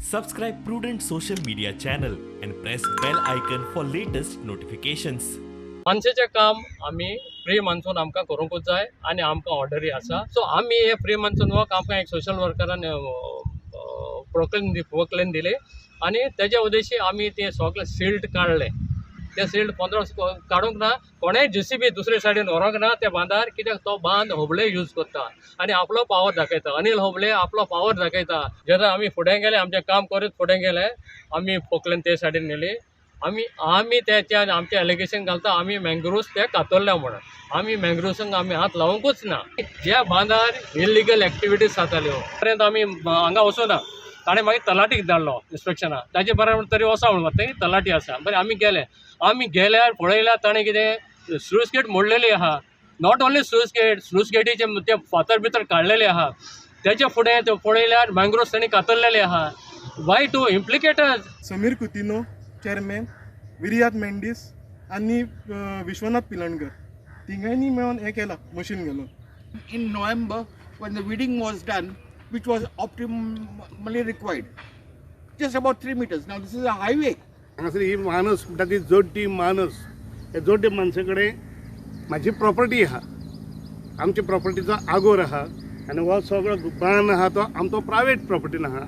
Subscribe Prudent social media channel and press bell icon for latest notifications. माणसाचें काम आमी free monsoon आमकां करूंकूच जाय आनी आमकां ऑर्डरी आसा. सो आमी हे फ्री मानसून वर्क आमकां एक सोशल वर्करान प्रोक्लेन दिले आनी तेज्या उद्देशी आमी ते सगळे सिल्ट काडले. ते सिल्ट 15 काडूंक ना, कोणेय JCB दुसरे सायडीन व्हरोंक ना त्या बांदार, कित्याक तो बांद होबळे यूज करता आनी आपलो पावर दाखयता. अनिल होबळे आपलो पावर दाखयता. जेन्ना आमी फुडें गेले, आमचें काम करीत फुडें गेले, आमी पोकलेन ते सायडीन नेली. आमी त्याच्या आमचे एलिगेशन घालता आमी मँग्रोव्स ते कातरल्या म्हणून. आमी मँग्रोव्सांक आमी हात लावंकूच ना. ज्या बांदार इलिगल एक्टिविटीज जाताल्यो पर्यंत आमी हांगा वचूना. ताणें मागीर तलाटीक धाडलो इन्स्पेक्शना. ताचे बरोबर तरी वसा म्हणून थंय तलाटी आसा. बरें आमी गेल्यार पळयल्यार ताणें कितें स्लूज गेट मोडलेली आहा. नॉट ओन्ली स्लूज गेटीचे ते फातर भितर काडलेले आहा. तेजे फुडें ते पळयल्यार मँग्रोव्स तांणी कातरलेले आहा. Why to implicate Sameer Coutinho chairman, Viriato Mendes आणि विश्वनाथ पिलणकर तिघांनी मिळून हे केला मशीन घालून. In November, when the weeding was done, which was optimally required, just about 3 meters. Now this is a highway. हांगासर ही मानस म्हणटा ती जोडटी मानस. हे जोडटी माणसे कडेन म्हाजी प्रॉपर्टी आहा, आमचे प्रॉपर्टीचो आगोर आहा आनी हो सगळो बांद आहा तो आमचो प्रायवेट प्रॉपर्टीन आहा.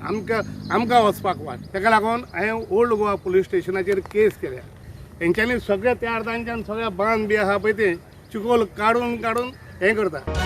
आमकां वचपाक वाट. ताका लागून हांवें ओल्ड गोवा पुलीस स्टेशनाचेर केस केल्या. हेंच्यांनी सगळ्या त्या अर्दांच्यान सगळ्या बांद बी आहा पळय ते चिकोल काडून हें करता.